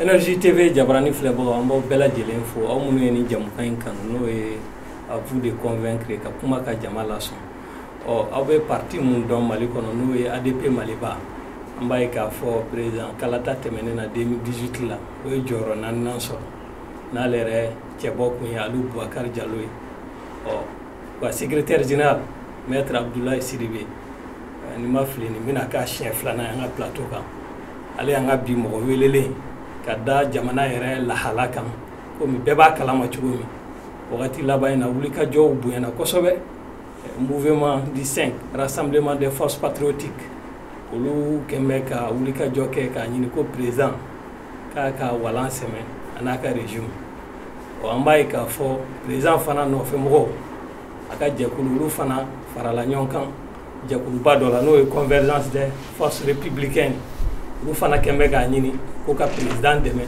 Énergie TV jabarani filɛbagaw an b'aw bɛɛ lajɛlen fo aw minnu ye nin jamukan in kanu n'o ye à vous de convaincre ka kuma ka jama lasɔn aw bɛ parti mun dɔn Mali kɔnɔ n'o ye ADP Maliba an b'a ye k'a fɔ président Kalata tɛmɛnen na 2018 la o ye jɔyɔrɔ 4nan sɔrɔ n'ale yɛrɛ cɛbɔ kun ye Alu Bubakari Jalo ye wa secrétaire général maître Abdoulaye Sidibé ni ma fili ni bɛna k'a siɲɛ 2nan ye an ka plateau kan ale y'an ka bi mɔgɔ welelen ka da jamana yɛrɛ lahala kan komi bɛɛ b'a kalama cogo min wagati laban in na wulikajɔw bonyana kosɛbɛ mouvement du 5 rassemblement des forces patriotiques olu kɛn bɛ ka wulikajɔ kɛ k'a ɲini ko président k'a ka walan sɛmɛ a n'a ka régime an b'a ye k'a fɔ président fana nɔfɛmɔgɔw a ka jɛkulu olu fana farala ɲɔgɔn kan jɛkuluba dɔ la n'o ye convergence des forces républicaines olu fana kɛn bɛ k'a ɲini ko ka président dɛmɛ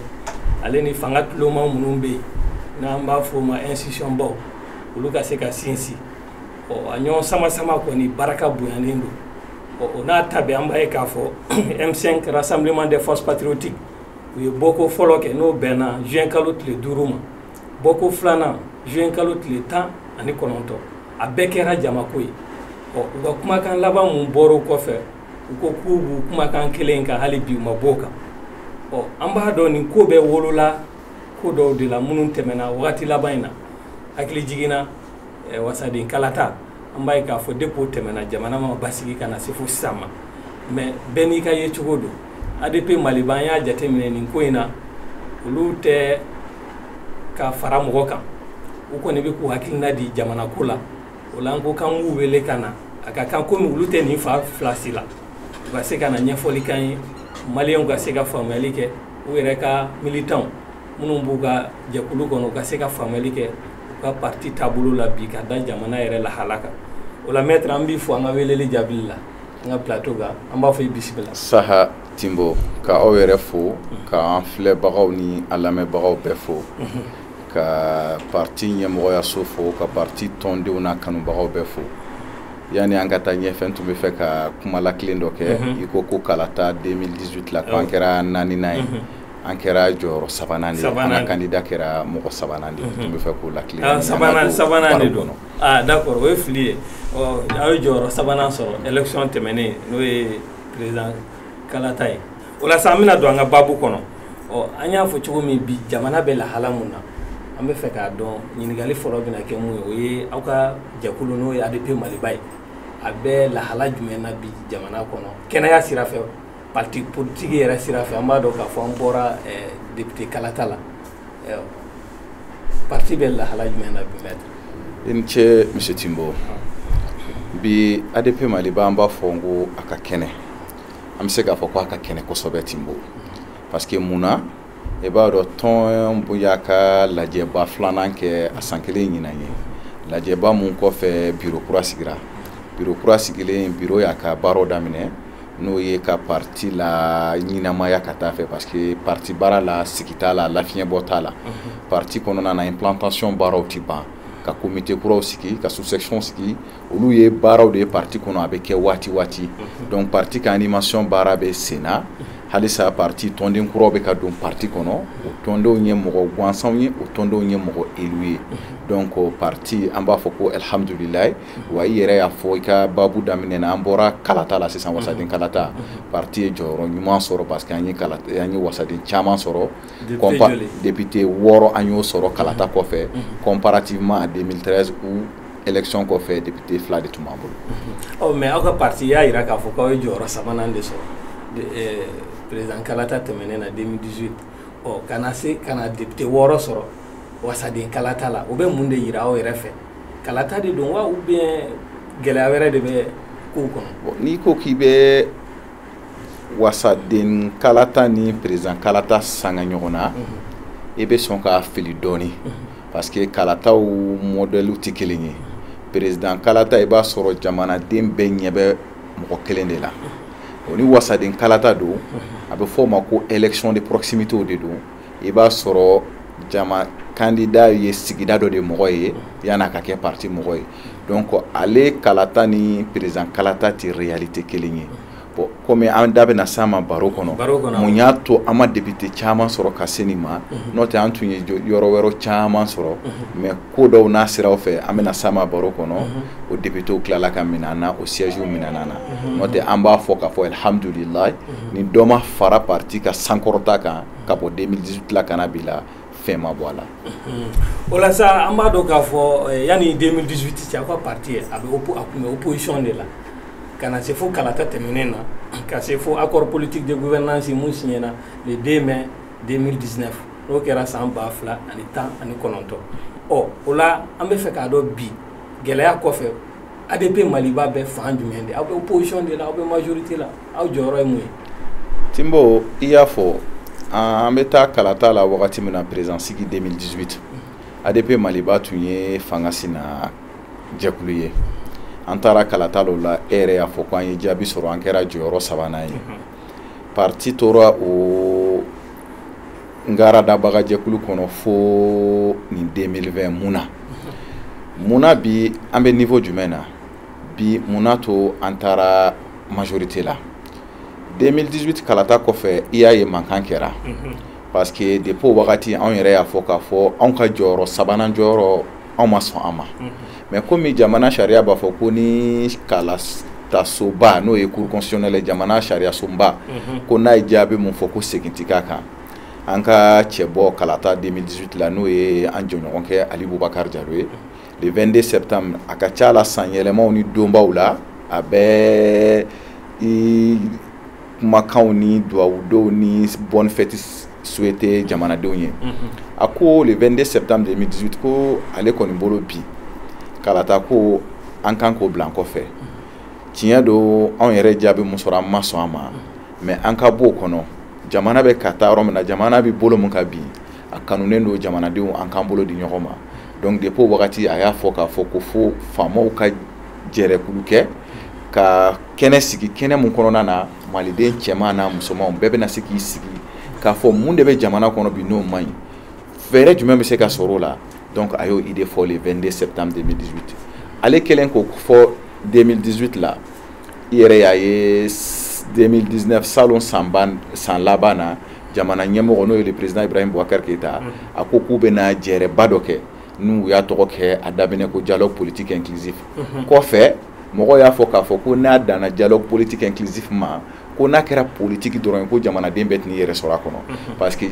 ale ni fanga tuloma minnu bɛ yen n'an b'a fɔ o ma institution baw olu ka se ka sinsin a ɲɔgɔn sama-sama kɔni baraka bonyanen don o n'a ta bɛɛ an b'a ye k'a fɔ M5 rassemblement des forces patriotiques u ye bɔko fɔlɔ kɛ n'o bɛnna juin kalo tile 5 ma bɔko filanan juin kalo tile 19 a bɛɛ kɛra jamako ye u ka kumakan laban mun bɔr'o kɔfɛ u ko k'u b'u kumakan kelen kan hali bi u ma bɔ o kan an b'a dɔn nin ko bɛɛ wolola ko dɔw de la minnu tɛmɛna wagati laban in na hakili jiginna wasaden Kalata an b'a ye k'a fɔ depuis o tɛmɛna jamana ma basigi ka na se fo sisan ma mais bɛɛ n'i ka ye cogo don ADP Maliba an y'a jateminɛ nin ko in na olu tɛ ka fara mɔgɔ kan u kɔni bɛ k'u hakilina di jamana ko la o la an ko k'an k'u wele ka na a ka kan komi olu tɛ nin fa filasi la u ka se ka na ɲɛfɔli k'an ye Maliyɛnw ka se ka faamuyali kɛ u yɛrɛ ka militants minnu b'u ka jɛkulu kɔnɔ u ka se ka faamuyali kɛ u ka parti taabolo la bi ka da jamana yɛrɛ lahala kan o la maître an b'i fo an ka weleli jaabili la an ka plateau kan an b'a fɔ i bisimila. Saha Timbo ka aw yɛrɛ fo ka an filɛbagaw ni an lamɛnbagaw bɛɛ fo ka parti ɲɛmɔgɔyaso fo ka parti tɔndenw n'a kanubagaw bɛɛ fo yani an ka taa ɲɛfɛ n tun bɛ fɛ ka kuma lakilen dɔ kɛ i ko Kalata 2018 la ko an kɛra 4nan ye an kɛra jɔyɔrɔ 3nan de an ka candidat kɛra mɔgɔ 3nan de tun bɛ fɛ k'o lakilen 3nan de don d'accord o ye fili ye aw ye jɔyɔrɔ 3nan sɔrɔ élection tɛmɛnen n'o ye président Kalata ye o la sa an bɛna don an ka baabu kɔnɔ an y'a fɔ cogo min bi jamana bɛ lahala mun na an bɛ fɛ k'a dɔn ɲininkali fɔlɔ bɛna kɛ mun ye o ye aw ka jɛkulu n'o ye ADP Maliba ye a bɛ lahala jumɛn na bi jamana kɔnɔ kɛnɛya sira fɛ parti politique yɛrɛ sira fɛ an b'a dɔn k'a fɔ an bɔra député Kalata la parti bɛ lahala jumɛn na bi maître. I ni ce monsieur Timbo bi ADP Maliba an b'a fɔ n ko a ka kɛnɛ an bɛ se k'a fɔ ko a ka kɛnɛ kosɛbɛ Timbo parce que munna i b'a dɔn tɔn bonya ka lajɛba 2nan kɛ a san kelen ɲinan ye lajɛba mun kɔfɛ bureau kura sigira bureau kura sigilen bureau y'a ka baaraw daminɛ n'o ye ka parti la ɲinamaya ka taa fɛ parce que parti baara la sigi t'a la lafiɲɛbɔ t'a la parti kɔnɔna na implantation baaraw ti ban ka comité kuraw sigi ka sous-section sigi olu ye baaraw de ye parti kɔnɔ a bɛ kɛ waati waati donc parti ka animation baara bɛ senna halisa parti tɔnden kuraw bɛ ka don parti kɔnɔ o tɔndenw ye mɔgɔ gansanw ye o tɔndenw ye mɔgɔ élu ye donc parti an b'a fɔ ko alhamdulilayi wa i yɛrɛ y'a fɔ i ka baabu daminɛ na an bɔra Kalata la sisan wasaden Kalata parti ye jɔyɔrɔ ɲuman sɔrɔ parce que an ye wasaden caman sɔrɔ député 6 an y'o sɔrɔ Kalata kɔfɛ comparativement à 2013 où élection kɔfɛ député 2 de tun b'an bolo. Mais aw ka parti y'a jira k'a fɔ k'aw ye jɔyɔrɔ 3nan de sɔrɔ président Kalata tɛmɛnen na 2018 ka na député 6 sɔrɔ wasaden Kalata la o bɛ mun de jira aw yɛrɛ fɛ Kalata de don wa ou bien gɛlɛya wɛrɛ de bɛ kow kɔnɔ. N'i ko k'i bɛ wasaden Kalata ni président Kalata sanga ɲɔgɔn na i bɛ sɔn ka fili dɔɔni parce que Kalataw modèle tɛ kelen ye président Kalata i b'a sɔrɔ jamanaden bɛɛ ɲɛ bɛ mɔgɔ kelen de la o ni wasaden Kalata don a bɛ fɔ o ma ko élection de proximité de don i b'a sɔrɔ candidat ye sigida dɔ de mɔgɔ ye yan'a ka kɛ parti mɔgɔ ye donc ale Kalata ni président Kalata tɛ réalité kelen ye bon comme an da bɛna s'a ma baro kɔnɔ mun y'a to an ma député caman sɔrɔ ka se nin ma n'o tɛ an tun ye yɔrɔ wɛrɛ caman sɔrɔ mais ko dɔw n'a siraw fɛ an bɛna s'a ma baro kɔnɔ o député tilala ka minɛ an na o siège minɛ an na n'o tɛ an b'a fɔ k'a fɔ alhamdulilayi ni dɔ ma fara parti ka sankɔrɔta kan ka bɔ 2018 la ka na bi la fɛn ma bɔ a la. O la sa an b'a dɔn k'a fɔ yanni 2018 cɛ aw ka parti a kun bɛ opposition de la ka na se fo kalata tɛmɛnen na ka se fo accord politique de gouvernance mun signé na le 2 mai 2019 n'o kɛra san 2019 ɔ o la an bɛ fɛ k'a dɔn bi gɛlɛya kɔfɛ ADP Maliba bɛ fan jumɛn de aw bɛ opposition de la aw bɛ majorité la aw jɔyɔrɔ ye mun ye. Timbo i y'a fɔ an bɛ taa kalata la wagati min na président sigi 2018 ADP Maliba tun ye fanga sina jɛkulu ye an taara kalata la e yɛrɛ y'a fɔ ko an ye jaabi sɔrɔ an kɛra jɔyɔrɔ 3nan ye parti tora o ngara dabaga jɛkulu kɔnɔ fo ni 2020 muna bi an bɛ niveau jumɛn na bi muna to an taara majorité la 2018 kalata kɔfɛ i y'a ye mankan kɛra parce que depuis o wagati anw yɛrɛ y'a fɔ k'a fɔ anw ka jɔyɔrɔ 3nan jɔyɔrɔ anw ma sɔn an ma mais comme jamana sariya b'a fɔ ko ni kalatasoba n'o ye cour constitutionnelle jamana sariya sonba ko n'a ye jaabi mun fɔ ko segin tɛ k'a kan an ka cɛ bɔ kalata 2018 la n'o ye an jɔɲɔgɔn kɛ Ali Bubakar Jalo ye le 22 septembre a ka ca la san yɛlɛmaw ni donbaw la a bɛ kumakanw ni duwawudenw ni bonne fête souhaité jamanadenw ye a ko le 22 septembre 2018 ko ale kɔni bolo bi kalata ko an kan k'o bila an kɔfɛ tiɲɛ don anw yɛrɛ jaabi mun sɔrɔ an ma sɔn a ma mais an ka b'o kɔnɔ jamana bɛ ka taa yɔrɔ min na jamana bɛ bolo mun ka bin a kanunen don jamanadenw an k'an bolo di ɲɔgɔn ma donc depuis o wagati a y'a fɔ k'a fɔ ko fo faamaw ka jɛrɛkulu kɛ ka kɛnɛ sigi kɛnɛ mun kɔnɔna na maliden cɛman n'a musomanw bɛɛ bɛna se k'i sigi k'a fɔ mun de bɛ jamana kɔnɔ bi n'o man ɲi fɛɛrɛ jumɛn bɛ se ka sɔrɔ o la donc a y'o idée fɔ le 22 septembre 2018 ale kɛlen k'o fɔ 2018 la i yɛrɛ y'a ye 2019 salon san laban na jamana ɲɛmɔgɔ n'o ye le président Ibrahim Boubacar Keïta a ko k'u bɛna jɛrɛba dɔ kɛ n'u y'a tɔgɔ kɛ a daminɛ ko dialogue politique inclusif kɔfɛ mɔgɔ y'a fɔ k'a fɔ ko n'a danna dialogue politique inclusif ma ko n'a kɛra politique dɔrɔn ko jamanaden bɛɛ tɛn'i yɛrɛ sɔrɔ a kɔnɔ parce que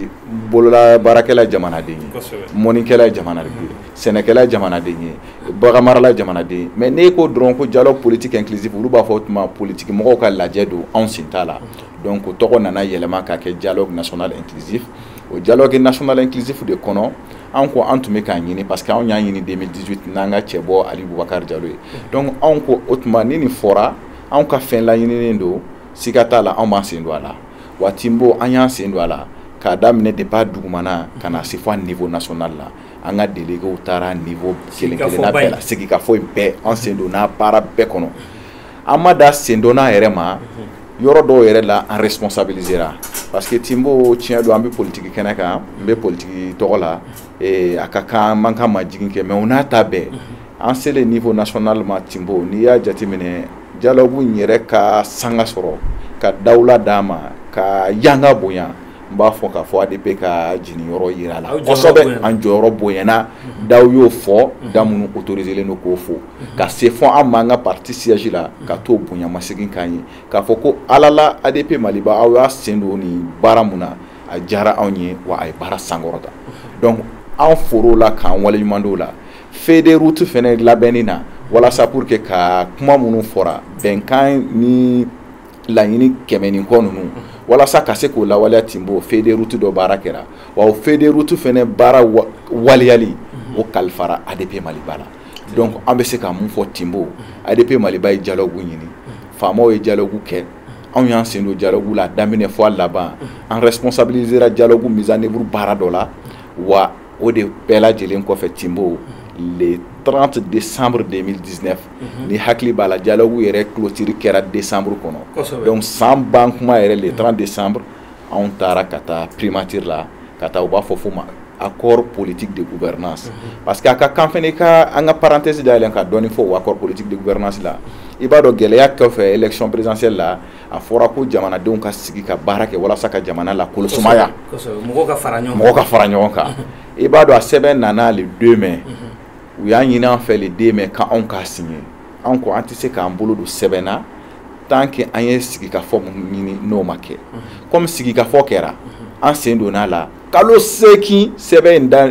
bolola baarakɛla ye jamanaden ye mɔnikɛla ye jamanaden ye sɛnɛkɛla ye jamanaden ye baganmarala ye jamanaden ye mais n'e ko dɔrɔn ko dialogue politique inclusif olu b'a fɔ o tuma politique mɔgɔw ka lajɛ don anw sen t'a la donc o tɔgɔ nana yɛlɛma k'a kɛ dialogue national inclusif o dialogue national inclusif de kɔnɔ anw ko an tun bɛ k'a ɲini parce que anw y'a ɲini 2018 n'an ka cɛ bɔ Ali Bubakar Jalo ye donc anw ko o tuma ni nin fɔra anw ka fɛn laɲininen don siga t'a la anw b'an sen don a la wa Timbo an y'an sen don a la k'a daminɛ depuis dugumana ka na se fo niveau national la an ka déléguéw taara niveau kelen-kelenna bɛɛ la sigikafɔ in bɛɛ an sen don n'a baara bɛɛ kɔnɔ an ma da sen donna yɛrɛ ma yɔrɔ dɔw yɛrɛ la an responsabilisera parce que Timbo tiɲɛ don an bɛ politique kɛnɛ kan n bɛ politique tɔgɔ la a ka kan man kan ma jigin kɛ mais o n'a ta bɛɛ an selen niveau national ma Timbo n'i y'a jateminɛ dialogue in yɛrɛ ka sanga sɔrɔ ka dawula d'a ma ka yanga bonya n b'a fɔ k'a fɔ ADP ka jiniyɔrɔ yira la kosɛbɛ an jɔyɔrɔ bonyana daw y'o fɔ da minnu autorisé len don k'o fɔ ka se fɔ an m'an ka parti siège la ka t'o bonyamasegin k'an ye k'a fɔ ko ala la ADP Maliba aw y'a sen don nin baara mun na a diyara anw ye wa a ye baara sankɔrɔta donc an for'o la k'an waleɲuman d'o la feuille de route fɛnɛ labɛnni na walasa pour que ka kuma minnu fɔra bɛnkan ni laɲini kɛmɛ ni kɔ ninnu walasa ka se k'o lawaleya Timbo feuille de route dɔ baara kɛra wa o feuille de route fɛnɛ baara waleyali o kalifara ADP Maliba la donc an bɛ se ka mun fɔ Timbo ADP Maliba ye dialogue ɲini faamaw ye dialogue kɛ anw y'an sen don dialogue la daminɛ fɔ a laban an responsabilisera dialogue mise en œuvre baara dɔ la wa o de bɛɛ lajɛlen kɔfɛ Timbo le 30 décembre 2019 ni hakili b'a la dialogue yɛrɛ clôture kɛra décembre kɔnɔ donc san ban kuma yɛrɛ le 30 décembre anw taara ka taa primature la ka taa u b'a fɔ fo ma accord politique de gouvernance parce que a ka kan fɛnɛ ka an ka parenthèse dayɛlɛn ka dɔɔni fɔ o accord politique de gouvernance la i b'a dɔn gɛlɛya kɔfɛ élection présidentielle la a fɔra ko jamanadenw ka sigi ka baara kɛ walasa ka jamana la kolosumaya mɔgɔ ka fara ɲɔgɔn kan i b'a dɔn a sɛbɛn nana le 2 mai u y'a ɲini an fɛ le 2 mai k'anw k'a signer anw ko an tɛ se k'an bolo don sɛbɛn na tant que an ye sigikafɔ mun ɲini n'o ma kɛ comme sigikafɔ kɛra an sen donna la kalo 8 sɛbɛn in da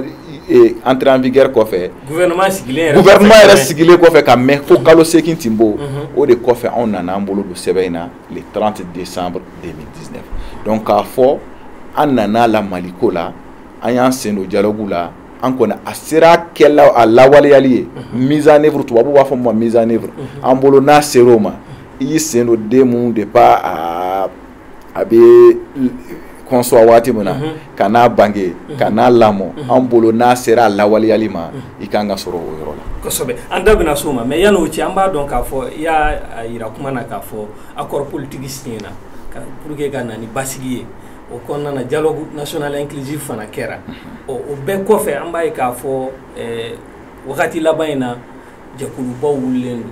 entrée en vigueur kɔfɛ gouvernement yɛrɛ sigilen kɔfɛ ka mɛn fo kalo 8 Timbo o de kɔfɛ anw nana an bolo don sɛbɛn in na le 30 décembre 2019 donc k'a fɔ an nana la Maliko la an y'an sen don dialogue la an kɔni a sera kɛla a lawaleyali ye mise en œuvre tubabu b'a fɔ ma mise en œuvre an bolo n'a ser'o ma i y'i sen don den mun de pas a bɛ kɔnsɔn waati min na ka n'a bange ka n'a lamɔ an bolo n'a sera a lawaleyali ma i kan ka sɔrɔ o yɔrɔ la. Kosɛbɛ an da bɛna s'o ma mais yan'o cɛ an b'a dɔn k'a fɔ i y'a yira kuma na k'a fɔ accord politique signé na pour que ka na ni basigi ye o kɔnɔna na dialogue national inclusif fana kɛra o bɛɛ kɔfɛ an b'a ye k'a fɔ wagati laban in na jɛkulubaw wulilen don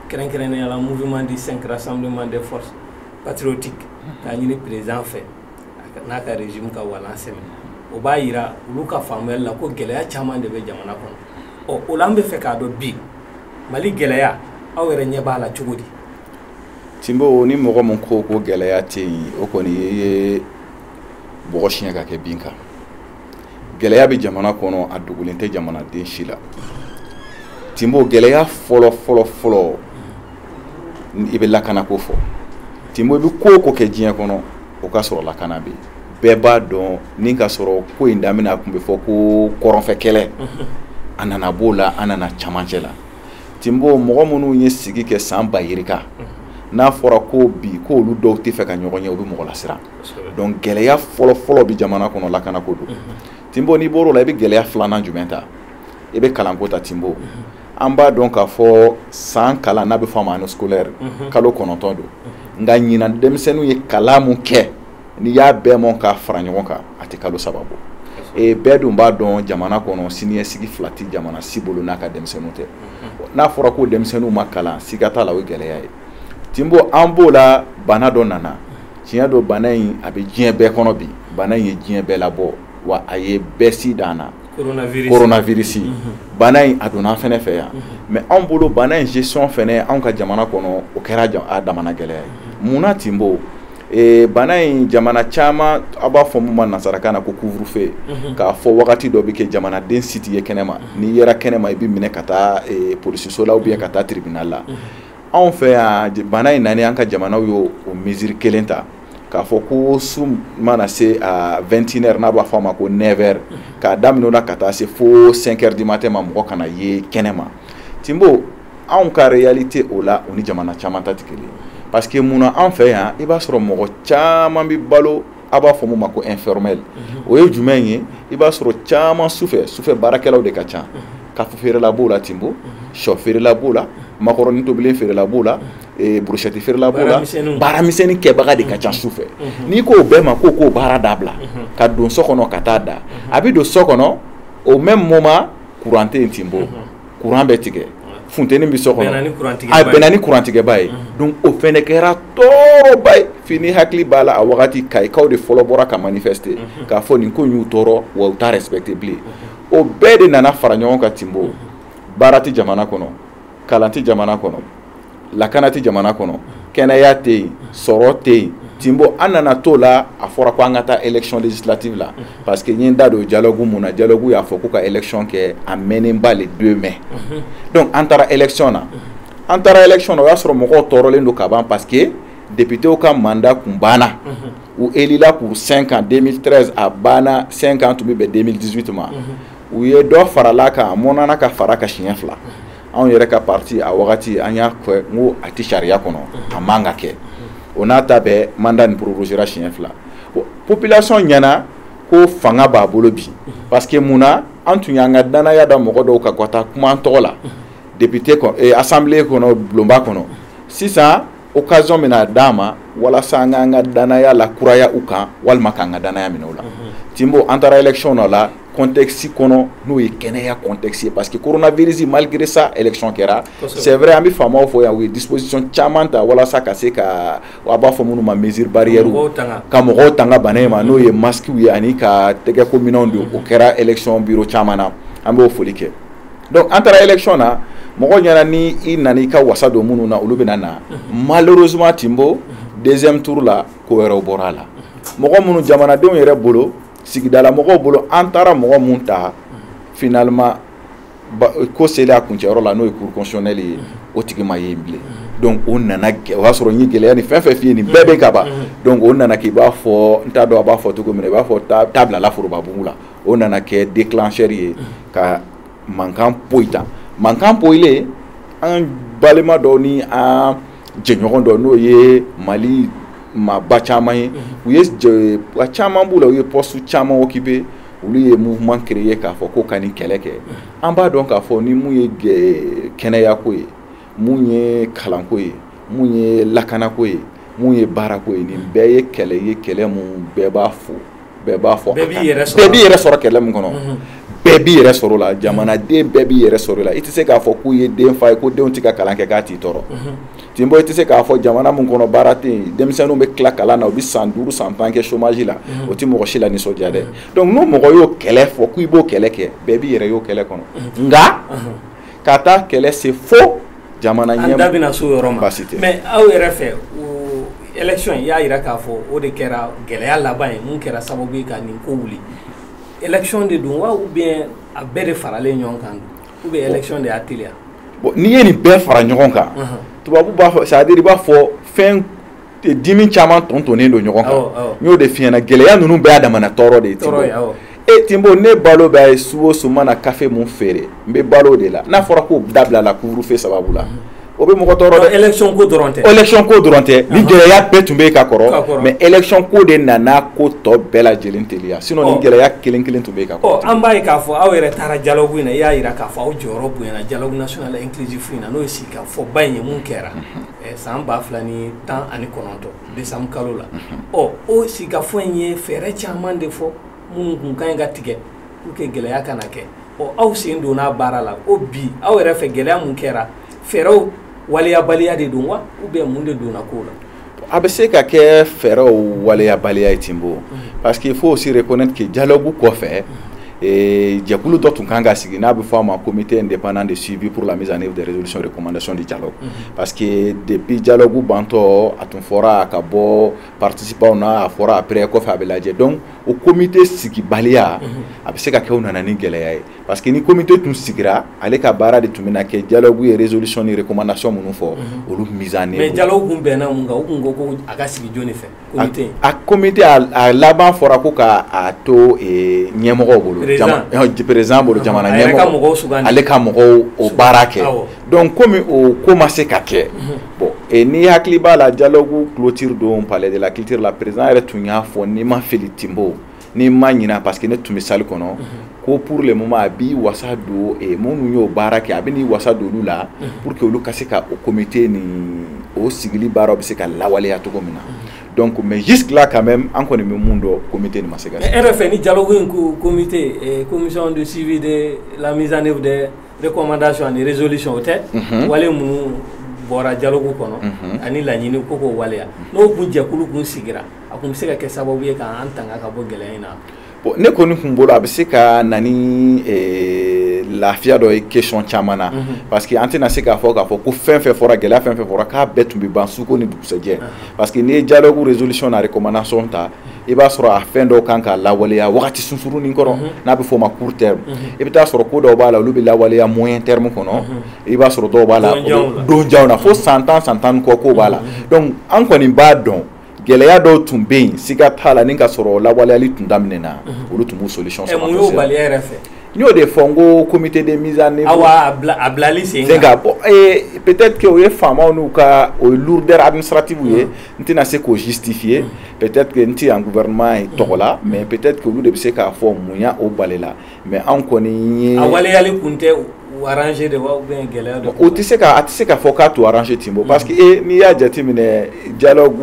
kɛrɛnkɛrɛnnenya la mouvement du 5 rassemblement des forces patriotiques k'a ɲini président fɛ n'a ka régime ka walan sɛmɛ o b'a yira olu ka faamuyali la ko gɛlɛya caman de bɛ jamana kɔnɔ o la an bɛ fɛ k'a dɔn bi Mali gɛlɛya aw yɛrɛ ɲɛ b'a la cogo di. Timbo ni mɔgɔ min ko gɛlɛya tɛ yen o kɔni ye bɔgɔ siɲɛ ka kɛ bin kan gɛlɛya bɛ jamana kɔnɔ a dogolen tɛ jamanaden si la Timbo gɛlɛya fɔlɔ i bɛ lakana ko fɔ Timbo i bɛ ko kɛ diɲɛ kɔnɔ o ka sɔrɔ lakana bɛ bɛɛ b'a dɔn ni ka sɔrɔ ko in daminɛ a tun bɛ fɔ ko kɔrɔnfɛ kɛlɛ a nana b'o la an nana camancɛ la Timbo mɔgɔ minnu ye sigi kɛ san ba yirika n'a fɔra ko bi ko olu dɔw tɛ fɛ ka ɲɔgɔn ye u bɛ mɔgɔ lasiran donc gɛlɛya fɔlɔ bɛ jamana kɔnɔ lakana ko don Timbo n'i bɔr'o la i bɛ gɛlɛya filanan jumɛn ta i bɛ kalanko ta Timbo an b'a dɔn k'a fɔ san kalan n'a bɛ fɔ a ma année scolaire kalo 9 don nka ɲinan denmisɛnninw ye kalan mun kɛ n'i y'a bɛɛ mɔn k'a fara ɲɔgɔn kan a tɛ kalo 3 bɔ bɛɛ dun b'a dɔn jamana kɔnɔ siniɲɛsigi fila tɛ jamana si bolo n'a ka denmisɛnninw tɛ n'a fɔra ko denmisɛnninw ma kalan siga t'a la o ye gɛlɛya ye Timbo an b'o la bana dɔ nana tiɲɛ don bana in a bɛ diɲɛ bɛɛ kɔnɔ bi bana in ye diɲɛ bɛɛ labɔ wa a ye bɛɛ si dan na coronavirus bana in a donna an fɛnɛ fɛ yan mais anw bolo bana in gestion fɛnɛ anw ka jamana kɔnɔ o kɛra a damana gɛlɛya ye munna Timbo bana in jamana caman a b'a fɔ mun ma nansarakan na ko couvre-feu k'a fɔ wagati dɔ bɛ kɛ jamanaden si tɛ ye kɛnɛma n'i yera kɛnɛma i bɛ minɛ ka taa polisiso la ou bien ka taa tribunal la anw fɛ yan bana in nani an ka jamanaw y'o mesure kelen ta k'a fɔ ko su mana se a 21h n'a b'a fɔ a ma ko 9h k'a daminɛ o la ka taa se fo 5h du matin ma mɔgɔ kana ye kɛnɛma Timbo anw ka réalité o la o ni jamana caman ta tɛ kelen parce que munna an fɛ yan i b'a sɔrɔ mɔgɔ caman bɛ balo a b'a fɔ mun ma ko informel o ye jumɛn ye i b'a sɔrɔ caman sufɛ baarakɛlaw de ka ca kafe feerela b'o la Timbo sɔ feerela b'o la makɔrɔni tobilen feerela b'o la brochette feerela b'o la baara misɛnnin kɛbaga de ka ca sufɛ n'i k'o bɛɛ ma k'o baara dabila ka don so kɔnɔ ka taa da a bɛ don so kɔnɔ au même moment courant tɛ yen Timbo courant bɛ tigɛ funteni bɛ so kɔnɔ a bɛnna ni courant tigɛba ye donc o fɛnɛ kɛra tɔɔrɔba ye f'i ni hakili b'a la a wagati kayikaw de fɔlɔ bɔra ka manifester k'a fɔ nin ko in y'u tɔɔrɔ wa u t'a respecter bilen o bɛɛ de nana fara ɲɔgɔn kan Timbo baara tɛ jamana kɔnɔ kalan tɛ jamana kɔnɔ lakana tɛ jamana kɔnɔ kɛnɛya tɛ yen sɔrɔ tɛ yen Timbo an nana t'o la a fɔra ko an ka taa élection législative la parce que n ye n da don dialogue mun na dialogue y'a fɔ ko ka élection kɛ a mɛnnenba le 2 mai donc an taara élection na o y'a sɔrɔ mɔgɔw tɔɔrɔlen don ka ban parce que députéw ka mandat kun banna u élila pour 5 ans 2013 a banna 5 ans tun bɛ bɛn 2018 ma u ye dɔ farala kan a mɔnana ka fara ka siɲɛ 2 anw yɛrɛ ka parti a wagati an y'a kɛ n ko a tɛ sariya kɔnɔ a man ka kɛ o n'a ta bɛɛ mandat nin prorogera siɲɛ 2 population ɲɛna ko fanga b'a bolo bi parce que munna an tun y'an ka danaya da mɔgɔ dɔw ka ka taa kuma an tɔgɔ la député assemblée kɔnɔ bulonba kɔnɔ sisan occasion min na d'a ma walasa an k'an ka danaya lakuraya u kan walima k'an ka danaya minɛ u la Timbo an taara élection na la contexte kɔnɔ n'o ye kɛnɛya contexte ye parce que coronavirus malgré ça élection kɛra c'est vrai an bɛ faamaw fɔ yan u ye disposition caman ta walasa ka se ka a b'a fɔ minnu ma mesure barrière ka mɔgɔw tanga bana in ma n'o ye masque ye ani ka tɛgɛko minɛnw don o kɛra élection bureau caman na an b'o foli kɛ donc an taara élection na mɔgɔ ɲɛna ni i nana i ka wasa don minnu na olu bɛna na malheureusement Timbo deuxième tour la ko wɛrɛw bɔra a la mɔgɔ minnu jamanadenw yɛrɛ bolo sigidala mɔgɔw bolo an taara mɔgɔ mun ta finalement ko seli a kuncɛyɔrɔ la n'o ye cour constitutionnelle ye o tigi ma ye bilen donc o nana o y'a sɔrɔ n ye gɛlɛya ni fɛn fɛn f'i ye nin bɛɛ bɛ ka ban donc o nana k'i b'a fɔ n t'a dɔn a b'a fɔ cogo min na i b'a fɔ taa bilala forobabugu la o nana kɛ déclencheur ye ka mankan poyi ta mankan poyilen an balima dɔw ni an jɛɲɔgɔn dɔ n'o ye Mali maaba caman ye u ye caman b'u la u ye poste caman occupé olu ye mouvement créé k'a fɔ ko ka nin kɛlɛ kɛ an b'a dɔn k'a fɔ ni mun ye kɛnɛyako ye mun ye kalanko ye mun ye lakanako ye mun ye baarako ye nin bɛɛ ye kɛlɛ mun bɛɛ b'a fɔ bɛɛ b'i yɛrɛ sɔrɔ kɛlɛ min kɔnɔ bɛɛ b'i yɛrɛ sɔrɔ la jamanaden bɛɛ b'i yɛrɛ sɔrɔ la i tɛ se k'a fɔ k'u ye den fa ye ko denw tɛ ka kalan kɛ k'a t'i tɔɔrɔ Timbo i tɛ se k'a fɔ jamana mun kɔnɔ baara tɛ yen denmisɛnninw bɛ tila kalan na u bɛ san 5 san 10 kɛ chômage la o tɛ mɔgɔ si la nisɔndiya dɛ donc n'o mɔgɔ y'o kɛlɛ fɔ k'i b'o kɛlɛ kɛ bɛɛ b'i yɛrɛ y'o kɛlɛ kɔnɔ nka ka taa kɛlɛ se fo jamana ɲɛmɔgɔ an da bɛna so yɔrɔ ma mais aw yɛrɛ fɛ élection in y'a yira k'a fɔ o de kɛra gɛlɛya laban ye mun kɛra sababu ye ka nin ko wuli élection de don wa ou bien a bɛɛ de faralen ɲɔgɔn kan ou bien élection de y'a teliya bon n'i ye nin bɛɛ fara ɲɔgɔn kan tubabu b'a fɔ c'est-à-dire i b'a fɔ fɛn dimi caman tɔntonnen don ɲɔgɔn kan n y'o de f'i ɲɛna gɛlɛya ninnu bɛɛ y'a damana tɔɔrɔ de ye Timbo Timbo ne balo bɛ a ye su o su mana café mun feere n bɛ balo o de la n'a fɔra k'o dabila la couvre-feu sababu la o bɛ mɔgɔ tɔɔrɔ dɛ élection ko dɔrɔn tɛ élection ko dɔrɔn tɛ ni gɛlɛya bɛɛ tun bɛ ka kɔrɔ mais élection ko de nana ko tɔ bɛɛ lajɛlen teliya sinon ni gɛlɛya kelen kelen tun bɛ ka kɔrɔ an b'a ye k'a fɔ aw yɛrɛ taara dialogue in na i y'a yira k'a fɔ aw jɔyɔrɔ bonyana dialogue national inclusif in na n'o ye sigikafɔba in ye mun kɛra san 2019 décembre kalo la o sigikafɔ in ye fɛɛrɛ caman de fɔ minnu kun kan ka tigɛ pour que gɛlɛya kana kɛ aw sen donna baara la o bi aw yɛrɛ fɛ gɛlɛya mun kɛra fɛɛrɛw waliyabaliya de don wa ou bien mun de donna ko la a bɛ se ka kɛ fɛɛrɛw waliyabaliya ye Timbo parce qu'il faut aussi reconnaître que dialogue kɔfɛ jɛkulu dɔ tun kan ka sigi n'a bɛ fɔ a ma comité indépendant de suivi pour la mise en œuvre des résolutions et recommandations du dialogue parce que depuis dialogue bantɔ a tun fɔra a ka bɔ participants na a fɔra après kɔfɛ a bɛ lajɛ donc o comité sigibaliya a bɛ se ka kɛ o nana ni gɛlɛya ye parce que ni comité tun sigira ale ka baara de tun bɛna kɛ dialogue ye résolution ni recommandation minnu fɔ olu mise en œuvre mais dialogue kun bɛnna mun kan u kun ko ko a ka sigi jɔnni fɛ comité a comité a laban fɔra ko ka a to ɲɛmɔgɔw bolo président bolo jamana ɲɛmɔgɔ ale ka mɔgɔw o baara kɛ donc komi o ko ma se ka kɛ bon ni hakili b'a la dialogue clôture don palais de la culture la président yɛrɛ tun y'a fɔ ni ma fili Timbo ni ma ɲina parce que ne tun bɛ salle kɔnɔ ko pour le moment a b'i wasa don minnu y'o baara kɛ a bɛ n'i wasa don olu la pour que olu ka se ka o comité ni o sigili baaraw bɛ se ka lawaleya cogo min na donc mais jusque là quand même an kɔni bɛ mun dɔn comité nin ma se ka mais RFN ni dialogue in comité commission de suivi de la mise en œuvre des recommandations ani résolutions o tɛ wale minnu bɔra dialogue kɔnɔ ani laɲini ko k'o waleya n'o kun jɛkulu kun sigira a kun bɛ se ka kɛ sababu ye k'an tanga ka bɔ gɛlɛya in na bon ne kɔni kun bolo a bɛ se ka na ni lafiya dɔ ye question caman na parce que an tɛna se k'a fɔ ko fɛn fɛn fɔra gɛlɛya fɛn fɛn fɔra k'a bɛɛ tun bɛ ban suko ni dugusɛjɛ parce que n'i ye dialogue résolution na recommandation ta i b'a sɔrɔ a fɛn dɔw kan ka lawaleya wagati sunsurunin kɔrɔ n'a bɛ fɔ o ma court terme i bɛ taa sɔrɔ ko dɔw b'a la olu bɛ lawaleya moyen terme kɔnɔ i b'a sɔrɔ dɔw b'a la donjanw na fo san 10 san 10 kɔ ko b'a la donc an kɔni b'a dɔn gɛlɛya dɔw tun bɛ yen siga t'a la ni ka sɔrɔ lawaleyali tun daminɛna olu tun b'u solution sɔrɔ mun y'o baliya yɛrɛ fɛ n y'o de fɔ n ko comité de mise en œuvre a bilali sen kan bon peut-être que o ye faamaw n'u ka o ye lourdeur administrative ye n tɛna se k'o justifier peut-être que n tɛ yan gouvernement ye tɔgɔ la mais peut-être que olu de bɛ se k'a fɔ mun ya o balela mais an kɔni ye a waleyali kun tɛ arranger de wa bien gɛlɛya de o tɛ se ka fɔ k'a to arranger Timbo parce que n'i y'a jateminɛ dialogue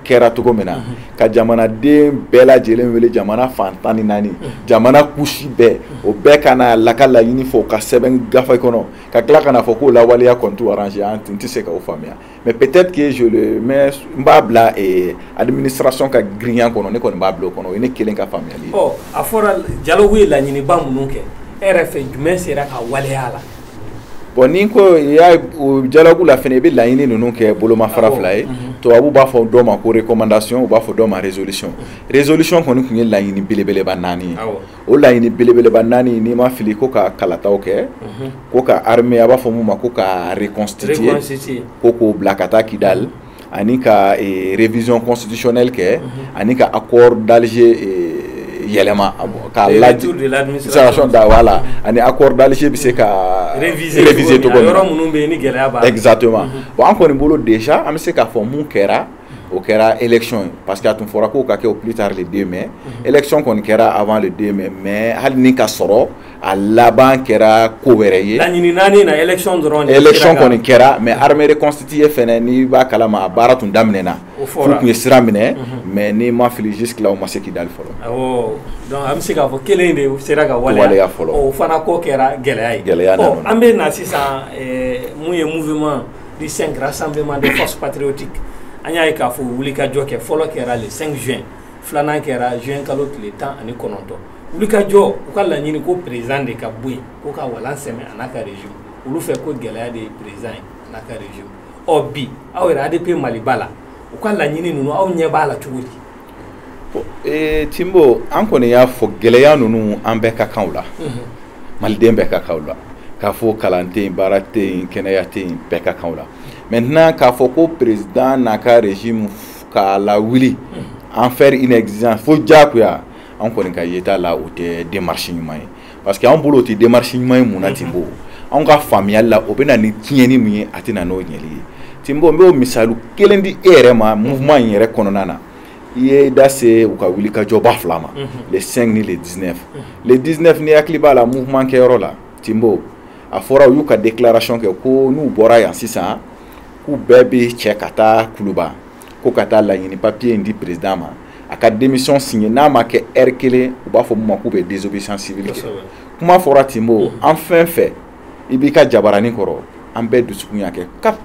kɛra cogo min na ka jamanaden bɛɛ lajɛlen wele jamana fan 14 jamana kusi bɛɛ o bɛɛ ka na la ka laɲini fɔ ka sɛbɛn gafe kɔnɔ ka tila ka na fɔ k'o lawaleya kɔni t'o arranger an tɛ se k'o faamuya mais peut-être que n b'a bila administration ka girinya kɔnɔ ne kɔni b'a bila o kɔnɔ o ye ne kelen ka faamuyali ye. a fɔra dialogue ye laɲiniba minnu kɛ e yɛrɛ fɛ jumɛn sera ka waleya la. Bon ni ko y'a dialogue la fɛnɛ i bɛ laɲini ninnu kɛ bolomafara fila ye tubabu b'a fɔ dɔ ma ko recommandation u b'a fɔ dɔ ma résolution kɔni tun ye laɲini belebeleba 4 ye o laɲini belebeleba 4 n'i ma fili ko ka kalataw kɛ ko ka armée a b'a fɔ mun ma ko ka reconstituer ko k'o bila ka taa Kidal ani ka révision constitutionnelle kɛ ani ka accord d'Alger yɛlɛma ka l'administration da voilà ani accord d'Alger bɛ se ka réviser cogo min yɔrɔ minnu bɛ yen ni gɛlɛya b'a la exactement bon an kɔni bolo déjà an bɛ se k'a fɔ mun kɛra o kɛra élection ye parce que a tun fɔra k'o ka kɛ au plus tard le 2 mai élection kɔni kɛra avant le 2 mai mais hali ni ka sɔrɔ a laban kɛra ko wɛrɛ ye laɲini 4 na élection dɔrɔn élection kɔni kɛra mais armée reconstituée fɛnɛ n'i b'a kalama a baara tun daminɛna f'u tun ye sira minɛ mais n'i ma fili jusque là o ma se Kidal fɔlɔ donc an bɛ se k'a fɔ kelen de sera ka waleya fɔlɔ o fana ko kɛra gɛlɛya ye an bɛ na sisan mun ye mouvement du 5 rassemblement des forces patriotiques an y'a ye k'a fɔ wulikajɔ kɛ fɔlɔ kɛra le 5 juin filanan kɛra juin kalo tile 19 wulikajɔ u ka laɲini ko président de ka bɔ yen ko ka walan sɛmɛ a n'a ka régime olu fɛ ko gɛlɛya de ye président ye a n'a ka régime bi aw yɛrɛ ADP Maliba la u ka laɲini ninnu aw ɲɛ b'a la cogo di. Timbo an kɔni y'a fɔ gɛlɛya ninnu an bɛɛ ka kan la maliden bɛɛ ka kan la k'a fɔ kalan tɛ yen baara tɛ yen kɛnɛya tɛ yen bɛɛ ka kan la maintenant k'a fɔ ko président n'a ka régime k'a lawuli en faire une exigence fo diyagoya an kɔni ka yeta la o tɛ démarche ɲuman ye parce que an bolo o tɛ démarche ɲuman ye mun na Timbo an ka faamuyali la o bɛ na ni tiɲɛni min ye a tɛ na n'o ɲɛli ye Timbo n b'o misali kelen di e yɛrɛ ma mouvement in yɛrɛ kɔnɔna na i ye da se u ka wulikajɔba fila ma le 5 ni le 19 le 19 ni hakili b'a la mouvement kɛyɔrɔ la Timbo a fɔra u y'u ka déclaration kɛ ko n'u bɔra yan sisan k'u bɛɛ bɛ cɛ ka taa Kuluba ko ka taa laɲini papier in di président ma a ka démission signé n'a ma kɛ heure kelen u b'a fɔ mun ma k'u bɛ désobéissance civile kɛ kuma fɔra Timbo an fɛn fɛn i b'i ka jabaranin kɔrɔ an bɛɛ dusukun y'a kɛ kap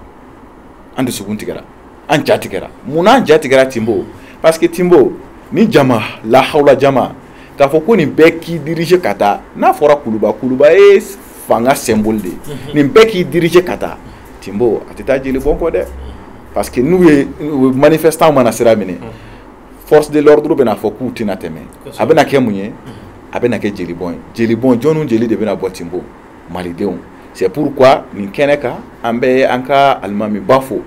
an dusukun tigɛra an ja tigɛra munna an ja tigɛra Timbo parce que Timbo ni jama lahawla jama k'a fɔ ko nin bɛɛ k'i diriger ka taa n'a fɔra Kuluba ye fanga symbole de nin bɛɛ k'i diriger ka taa Timbo a tɛ taa jeli bɔn kɔ dɛ parce que n'u ye manifestant mana sira minɛ force de l'ordre bɛna fɔ k'u tɛna tɛmɛ a bɛna kɛ mun ye a bɛna kɛ jeli bɔn ye jeli bɔn jɔnni jeli de bɛna bɔ Timbo malidenw c'est pourquoi nin kɛnɛ kan an bɛ an ka alimamiba fo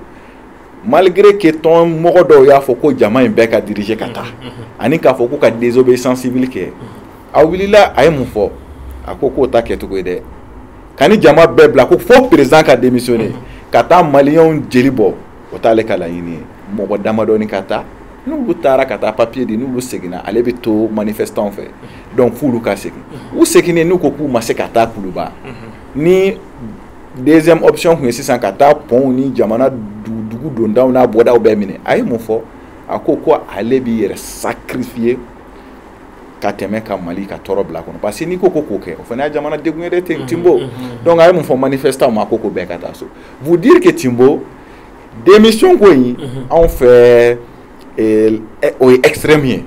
malgré que tɔn mɔgɔ dɔw y'a fɔ ko jama in bɛɛ ka diriger ka taa ani k'a fɔ k'u ka désobéissance civile kɛ a wulila a ye mun fɔ a ko k'o ta kɛcogo ye dɛ ka ni jama bɛɛ bila ko fo président ka démissionner ka taa maliyɛnw jeli bɔ o t'ale ka laɲini ye mɔgɔ damadɔni ka taa n'olu taara ka taa papier di n'olu seginna ale bɛ to manifestant fɛ donc f'olu ka segin u seginnen n'u ko k'u ma se ka taa Kuluba ni deuxième option tun ye sisan ka taa pont ni jamana dugu dondaw n'a bɔdaw bɛɛ minɛ a ye mun fɔ a ko ale b'i yɛrɛ sacrifier ka tɛmɛ ka Mali ka tɔɔrɔ bila kɔnɔ parce que n'i ko k'o kɛ o fana y'a jamana degun ye dɛ Timbo donc a ye mun fɔ manifestant ma ko bɛɛ ka taa so vous dire que Timbo démission ko in anw fɛ o ye extrême ye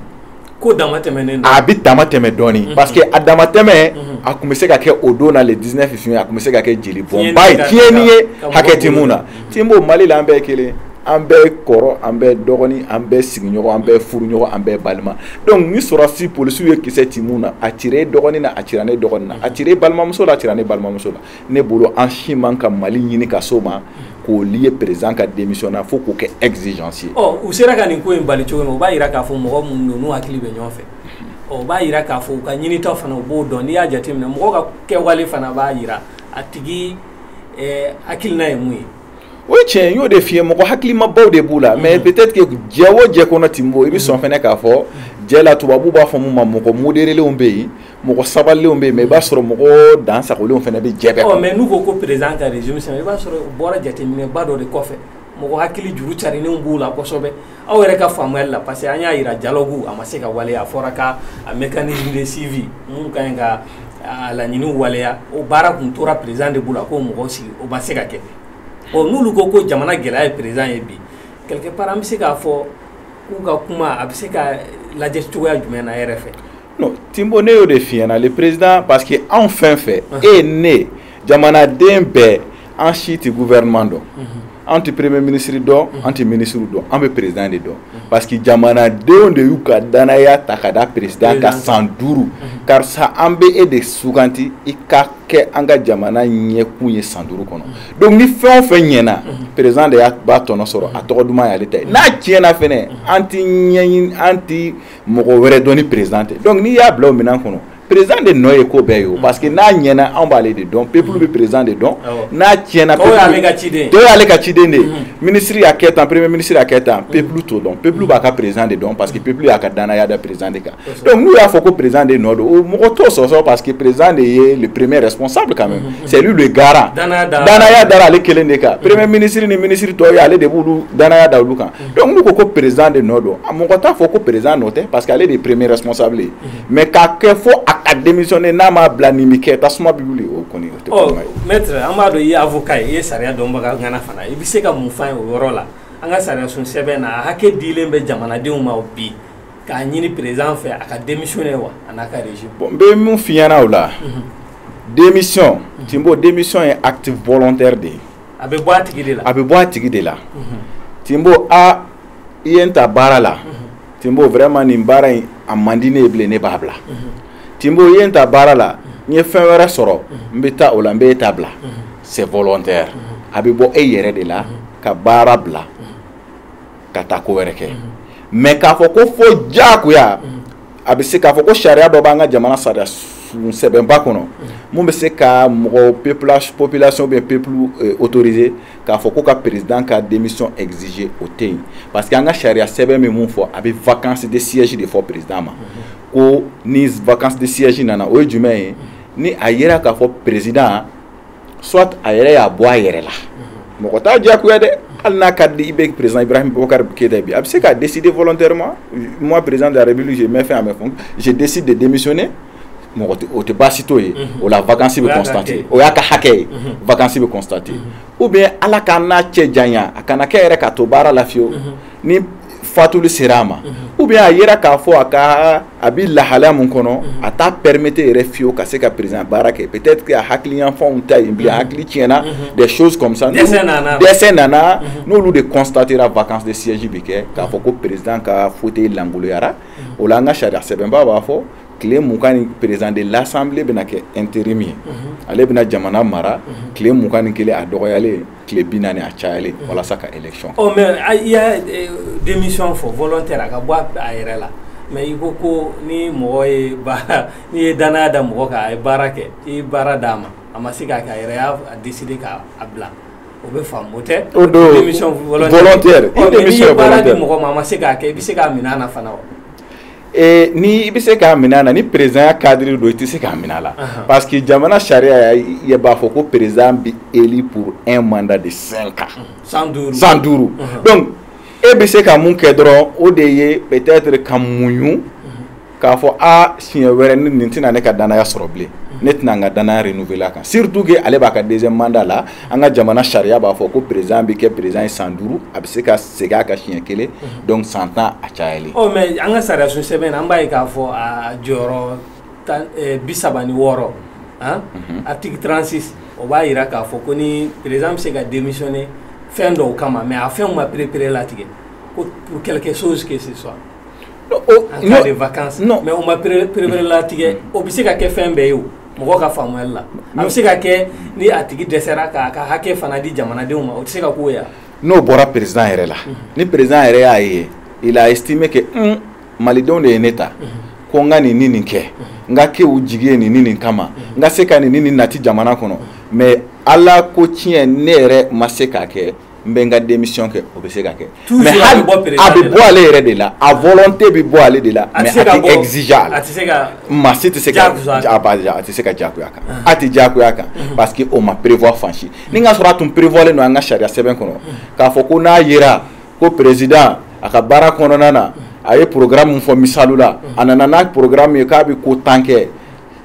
ko dama tɛmɛnen a bɛ dama tɛmɛ dɔɔni parce que a dama tɛmɛ a tun bɛ se ka kɛ o don na le 19 juin a tun bɛ se ka kɛ jeli bɔnba ye tiɲɛni ye hakɛ tɛ mun na Timbo Mali la an bɛɛ ye kelen an bɛɛ kɔrɔ an bɛɛ dɔgɔnin an bɛɛ sigiɲɔgɔn an bɛɛ furuɲɔgɔn an bɛɛ balima donc ni sɔrɔsi polisiw ye kisɛ ci mun na a cira e dɔgɔnin na a cira ne dɔgɔnin na a cira e balimamuso la a cira ne balimamuso la ne bolo an si man ka Mali ɲini ka s'o ma k'o lié président ka démission na fo k'o kɛ exigence ye u sera ka nin ko in bali cogo min o b'a yira k'a fɔ mɔgɔ minnu don n'u hakili bɛ ɲɔgɔn fɛ o b'a yira k'a fɔ u ka ɲinitaw fana u b'o dɔn n'i y'a jateminɛ mɔgɔ ka kɛwale fana b'a yira a tigi hakilina ye mun ye o ye tiɲɛ y'o de f'i ye mɔgɔ hakilimabaw de b'u la mais peut-être que jɛ o jɛ kɔnɔ Timbo i bɛ sɔn fɛnɛ k'a fɔ jɛ la tubabu b'a fɔ mun ma mɔgɔ modérélenw bɛ yen mɔgɔ sabalilenw bɛ yen mais i b'a sɔrɔ mɔgɔ dansagolenw fana bɛ jɛ bɛɛ kɔnɔ. mais n'u ko ko président ka régime sɛbɛn i b'a sɔrɔ u bɔra jateminɛba dɔ de kɔfɛ mɔgɔ hakili juru carinenw b'u la kosɛbɛ aw yɛrɛ ka faamuyali la parce que an y'a yira dialogue a ma se ka waleya a fɔra ka a mécanisme de suivi mun ka ɲi ka a laɲiniw waleya o baara kun tora président de bolo a k'o mɔgɔw sigi o ma se ka kɛ n'olu ko jamana gɛlɛya ye président ye bi quelque part an bɛ se k'a fɔ k'u ka kuma a bɛ se ka lajɛ cogoya jumɛn na yɛrɛ fɛ. non Timbo ne y'o de f'i ɲɛna le président parce que anw fɛn fɛn e ne jamanaden bɛɛ an si tɛ gouvernement dɔn an tɛ premier ministre dɔn an tɛ ministre dɔn an bɛ président de dɔn parce que jamanadenw de y'u ka danaya ta ka da président ka san 5 karisa an bɛ e de suganti i ka kɛ an ka jamana ɲɛkun ye san 5 kɔnɔ donc ni fɛn o fɛn ɲɛna président de b'a tɔnɔ sɔrɔ a tɔgɔ duman y'ale ta ye n'a tiɲɛna fɛnɛ an tɛ ɲɛɲini an tɛ mɔgɔ wɛrɛ dɔn ni président tɛ donc n'i y'a bila o minɛn kɔnɔ président de nɔ ye ko bɛɛ ye o parce que n'a ɲɛna anw b'ale de dɔn peuple bɛ président de dɔn n'a tiɲɛna dɔw y'ale ka ciden dɔw y'ale ka ciden de ministre y'a kɛ tan premier ministre y'a kɛ tan peuple t'o dɔn peuple b'a ka président de dɔn parce que peuple y'a ka danaya da président de kan donc n'u y'a fɔ ko président de nɔ don o mɔgɔ t'o sɔsɔ parce que président de ye le premier responsable quand même c'est lui le garant danaya dara ale kelen de kan premier ministre ni ministre tɔw ye ale de b'olu danaya da olu kan donc n'u ko président de nɔ don a mɔgɔ t'a fɔ ko président nɔ tɛ parce que ale de ye premier responsable ye mais k'a kɛ fo a démissionné n'a ma bila nin bɛ kɛ tasuma bɛ wuli o kɔni o tɛ problème ye. maître an b'a dɔn i ye avocat ye i ye sariya dɔnbaga ŋana fana i bɛ se ka mun f'an ye o yɔrɔ la an ka sariya sun sɛbɛn na a hakɛ dilen bɛ jamanadenw ma bi k'a ɲini président fɛ a ka démissionner wa a n'a ka régime. bon n bɛ mun f'i ɲɛna o la démission Timbo démission ye acte volontaire de ye. a bɛ bɔ a tigi de la. a bɛ bɔ a tigi de la Timbo i ye n ta baara la Timbo vraiment nin baara in a man di ne ye bilen ne b'a bila. Timbo i ye n ta baara la n ye fɛn wɛrɛ sɔrɔ n bɛ taa o la n bɛ e ta bila c'est volontaire a bɛ bɔ e yɛrɛ de la ka baara bila ka taa ko wɛrɛ kɛ mais k'a fɔ ko fo diyagoya a bɛ se k'a fɔ ko sariya dɔ b'an ka jamana sariya sɛbɛnba kɔnɔ mun bɛ se ka mɔgɔ population bien peuple autorisé k'a fɔ ko ka président ka démission exiger o tɛ yen parce que an ka sariya sɛbɛn bɛ mun fɔ a bɛ vacances de siège de fɔ président ma ko ni vacances de siège nana o ye jumɛn ye ni a yera k'a fɔ président soit a yɛrɛ y'a bɔ a yɛrɛ la mɔgɔ t'a diyagoya dɛ hali n'a ka di i bɛ président Ibrahim Boubacar Keïta bi a bɛ se ka décider volontairement moi président de la République j'ai fait je décide de démissionner mɔgɔ o tɛ baasi t'o ye o la vacances bɛ constater o y'a ka hakɛ ye vacances bɛ constater ou bien ala k'a n'a cɛ janya a kana kɛ yɛrɛ ka to baara la fiyewu ni fatuli sera a ma ou bien a yera k'a fɔ a bɛ lahalaya mun kɔnɔ a t'a permettre yɛrɛ fiyewu ka se ka président baara kɛ peut-être que a hakiliyanfanw ta yen bilen a hakili tiɲɛna des choses comme ça dɛsɛ nana n'olu de constatera vacances de siège bɛ kɛ k'a fɔ ko président ka fauteuil langoloyara o la an ka sariya sɛbɛnba b'a fɔ tile 20 ni président de l'assemblée bɛna kɛ intérim ye ale bɛna jamana mara tile 21 a dɔgɔyalen tile 40 a cayalen walasa ka élection. mais il y a démission fɔ volontaire a ka bɔ a yɛrɛ la mais i ko ko ni mɔgɔ ye baara n'i ye danaya da mɔgɔ kan a ye baara kɛ i ye baara d'a ma a ma se k'a kɛ a yɛrɛ y'a décider k'a bila o bɛ faamu o tɛ. o don démission volontaire n'i ye baara di mɔgɔ ma a ma se k'a kɛ i bɛ se k'a minɛ a na fana wa. ni i bɛ se k'a minɛ a na ni président ya cadre don i tɛ se k'a minɛ a la parce que jamana sariya ya b'a fɔ ko président bɛ élu pour un mandat de 5 ans. 105 donc e bɛ se ka mun kɛ dɔrɔn o de ye peut-être ka muɲu k'a fɔ siɲɛ wɛrɛ nin tɛna ne ka danaya sɔrɔ bilen ne tɛna n ka danaya renouveler a kan surtout que ale b'a ka deuxième mandat la an ka jamana sariya b'a fɔ ko président bɛ kɛ président ye 105 a bɛ se ka segin a kan siɲɛ 1 donc 100 ans a cayalen. mais an ka sariya sun sɛbɛn na an b'a ye k'a fɔ a jɔyɔrɔ 36 article 36 o b'a yira k'a fɔ ko ni président bɛ se ka démissionner fɛn dɔw kama mais a fɛnw ma préparer latigɛ ko pour quelque chose que ce soit. en cas de vacances mais o ma préparer latigɛ o bɛ se ka kɛ fɛn bɛɛ ye o mɔgɔ ka faamuyali la a bɛ se ka kɛ ni a tigi dɛsɛra k'a ka hakɛ fana di jamanadenw ma o tɛ se ka k'o ye. n'o bɔra président yɛrɛ la ni président yɛrɛ y'a ye il a estimé que malidenw de ye ne ta ko n ka nin kɛ n ka kɛ u jigi ye nin kama n ka se ka nin nati jamana kɔnɔ mais ala ko tiɲɛ ne yɛrɛ ma se k'a kɛ n bɛ n ka démission kɛ o bɛ se ka kɛ mais hali a bɛ bɔ ale yɛrɛ de la a volonté bɛ bɔ ale de la mais a tɛ exiger a la maa si tɛ se ka a tɛ se ka diyagoya kan a tɛ diyagoya kan parce que o ma prévoir fan si ni ka sɔrɔ a tun prévoilen don an ka sariya sɛbɛn kɔnɔ k'a fɔ ko n'a yera ko président a ka baara kɔnɔna na a ye programme min fɔ misalu la a nana n'a programme ye k'a bɛ ko 10 kɛ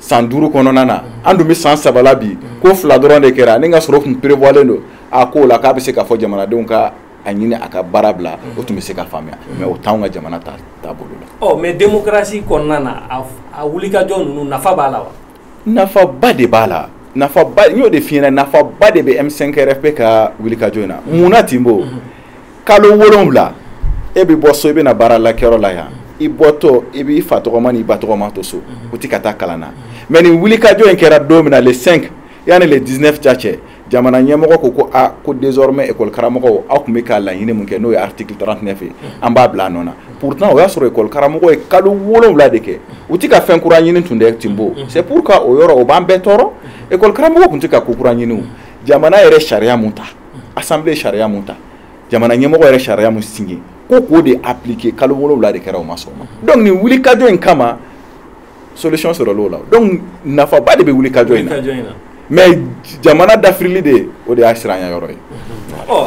san 5 kɔnɔna na an dun bɛ san 3 la bi ko 2 dɔrɔn de kɛra ni ka sɔrɔ tun prévoilen don a ko la k'a bɛ se ka fɔ jamanadenw ka a ɲini a ka baara bila o tun bɛ se ka faamuya mais o t'anw ka jamana taabolo la. mais démocratie kɔnɔna na a wulikajɔ ninnu nafa b'a la wa? Nafaba de b'a la nafaba n y'o de f'i ɲɛna nafaba de bɛ M5RFP ka wulikajɔ in na munna Tinbo kalo 7 e bɛ bɔ so i bɛna baara la kɛyɔrɔ la yan i bɔtɔ i b'i fa tɔgɔma n'i ba tɔgɔma to so o tɛ ka taa kalan na mais nin wulikajɔ in kɛra don min na le 5 yanni le 19 cɛ jamana ɲɛmɔgɔ ko ko désormais école karamɔgɔw aw tun bɛ ka laɲini mun kɛ n'o ye article 39 ye an b'a bila a nɔ na pourtant o y'a sɔrɔ école karamɔgɔw ye kalo 7 de kɛ u tɛ ka fɛn kura ɲini tun dɛ Tinbo c'est pour que o yɔrɔ o b'an bɛɛ tɔɔrɔ école karamɔgɔw tun tɛ ka ko kura ɲini o jamana yɛrɛ sariya mun ta assemblée sariya mun ta jamana ɲɛmɔgɔ yɛrɛ sariya mun signé ko k'o de appliquer kalo 7 de kɛra o ma sɔn ma donc nin wulikajɔ in kama solution sɔrɔla o la donc nafaba de bɛ wulikajɔ in na mais jamana dafirili de o de y'a siranya yɔrɔ ye.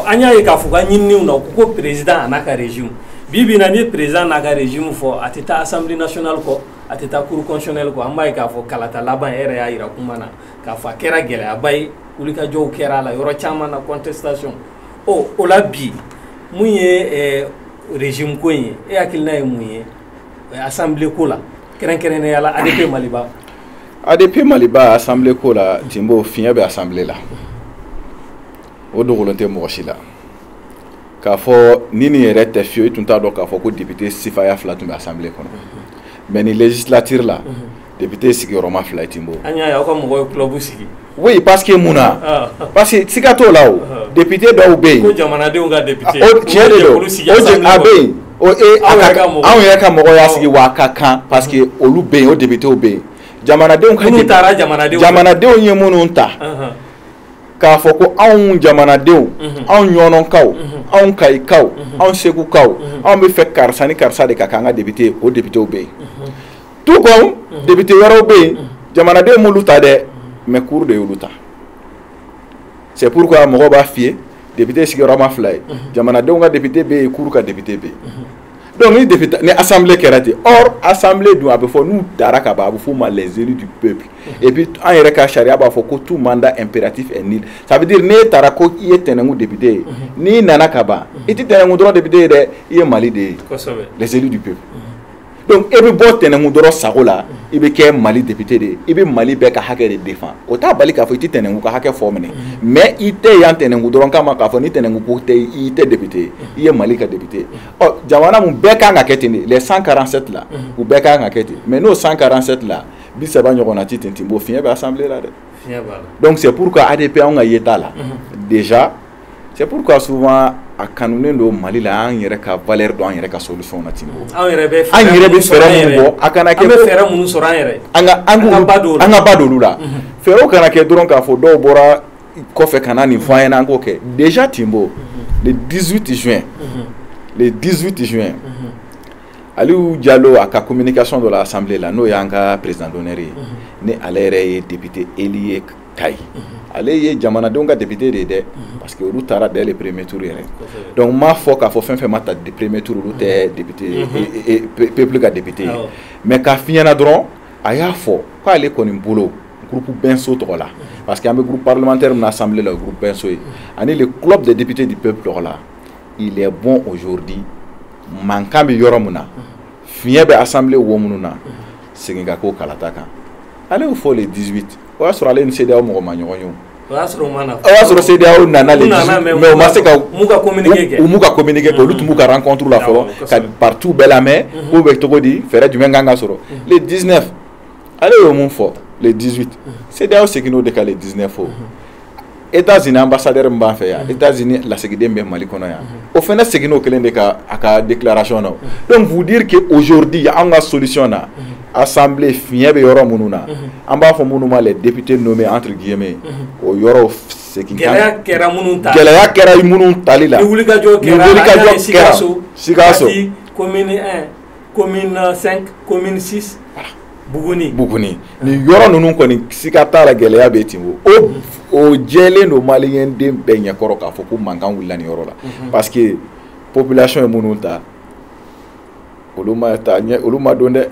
an y'a ye k'a fɔ ka ɲininiw na ko président a n'a ka régime bi bi na ni président n'a ka régime fɔ a tɛ taa assemblée nationale kɔ a tɛ taa cour constitutionnelle kɔ an b'a ye k'a fɔ kalata laban e yɛrɛ y'a jira kuma na k'a fɔ a kɛra gɛlɛyaba ye wulikajɔw kɛra a la yɔrɔ caman na contestation o la bi mun ye régime ko in ye e hakilina ye mun ye assemblée ko la kɛrɛnkɛrɛnnenya la ADP Maliba. ADP Maliba assemblée ko la Tinbo fiɲɛ bɛ assemblée la o dogolen tɛ mɔgɔ si la k'a fɔ ni nin yɛrɛ tɛ fiyewu i tun t'a dɔn k'a fɔ ko député sifaya 2 tun bɛ assemblée kɔnɔ mais ni législature la député sigiyɔrɔma 2 ye Tinbo. an y'a ye aw ka mɔgɔw ye club sigi. oui parce que mun na parce que siga t'o la o député dɔw bɛ yen ko jamanadenw ka député tiɲɛ de don a bɛ yen anw yɛrɛ ka mɔgɔw y'a sigi wa a ka kan parce que olu bɛ yen o députéw bɛ yen jamanadenw ka jamanadenw ye minnu ta k'a fɔ ko anw jamanadenw anw ɲɔnɔnkaw anw kayikaw anw segukaw anw bɛ fɛ karisa ni karisa de ka k'an ka député o députéw bɛ yen tout comme député wɛrɛw bɛ yen jamanadenw m'olu ta dɛ mais cour de y'olu ta c'est pourquoi mɔgɔw b'a f'i ye député sigiyɔrɔma 2 ye jamanadenw ka député bɛ yen cour ka député bɛ yen donc ni assemblée kɛra ten or assemblée dun a bɛ fɔ n'u dara ka ban a bɛ f'u ma les élus du peuple et puis an yɛrɛ ka sariya b'a fɔ ko tout mandat impératif est nul ça veut dire n'e taara ko i ye tɛnɛnku député ye n'i nana ka ban i tɛ tɛnɛnku dɔrɔn député ye dɛ i ye Mali de ye les élus du peuple donc e bɛ bɔ tɛnɛnku dɔrɔn sago la i bɛ kɛ Mali député de ye i bɛ Mali bɛɛ ka hakɛ de défend o t'a bali k'a fɔ i tɛ tɛnɛnku ka hakɛ fɔ minɛ mais i tɛ yan tɛnɛnku dɔrɔn kama k'a fɔ ni tɛnɛnku ko tɛ i tɛ député ye i ye Mali ka député ye ɔ jamana mun bɛɛ kan ka kɛ ten de les 147 la u bɛɛ kan ka kɛ ten mais n'o 147 la 30 ɲɔgɔnna ti ten Tinbo fiɲɛ bɛ assemblée la dɛ donc c'est pourquoi ADP anw ka yeta la déjà c'est pourquoi souvent a kanunen don Mali la an yɛrɛ ka valeur dɔn an yɛrɛ ka solution na Tinbo an yɛrɛ bɛ fɛɛrɛ minnu bɔ a kana kɛ an bɛ fɛɛrɛ minnu sɔrɔ an yɛrɛ an ka ba d'olu la fɛɛrɛw kana kɛ dɔrɔn k'a fɔ dɔw bɔra kɔfɛ ka na nin fɔ an ɲɛna an k'o kɛ déjà Tinbo le 18 juin Aliou Diallo a ka communication de l'Assemblée la n'o y'an ka président d'honneur ye ni ale yɛrɛ ye député élu ye Kayi ale ye jamanadenw ka député de dɛ parce que olu taara dès le premier tour yɛrɛ donc m'a fɔ k'a fɔ fɛn fɛn ma ta premier tour olu tɛ député peuple ka député ye mais k'a f'i ɲɛna dɔrɔn a y'a fɔ k'ale kɔni bolo groupe Benso tɔgɔ la parce que an bɛ groupe parlementaire min na assemblée la o groupe Benso ye ani le club des députés du peuple tɔgɔ la il est bon aujourd'hui mankan bɛ yɔrɔ min na fiɲɛ bɛ assemblée wo minnu na segin ka k'o kalata kan ale y'o fɔ le 18 o y'a sɔrɔ ale ni CEDEAO mɔgɔ ma ɲɔgɔn ye o y'a sɔrɔ CEDEAO nana le 18 mais o ma se ka m'u ka communiqué kɛ olu tun b'u ka rencontre la fɔlɔ ka partout bɛɛ lamɛn k'u bɛ cogo di fɛɛrɛ jumɛn kan ka sɔrɔ le 19 ale y'o mun fɔ le 18 CEDEAO seginn'o de kan le 19 o États-Unis ambassadeur min b'an fɛ yan États-Unis lasigiden bɛ Mali kɔnɔ yan o fana seginn'o kelen de ka a ka déclaration na donc vous dire que aujourd'hui an ka solution na assemblée fiɲɛ bɛ yɔrɔ minnu na an b'a fɔ minnu ma les députés nommés entre guillemets o yɔrɔ segin gɛlɛya kɛra minnu ta gɛlɛya kɛra minnu tali la ni wulikajɔ kɛra Sikaso commune 1 commune 5 commune 6 Buguni ni yɔrɔ ninnu kɔni siga t'a la gɛlɛya bɛ ten o jɛlen don maliyɛn den bɛɛ ɲɛkɔrɔ k'a fɔ ko mankan wulila nin yɔrɔ la parce que population ye minnu ta olu ma don dɛ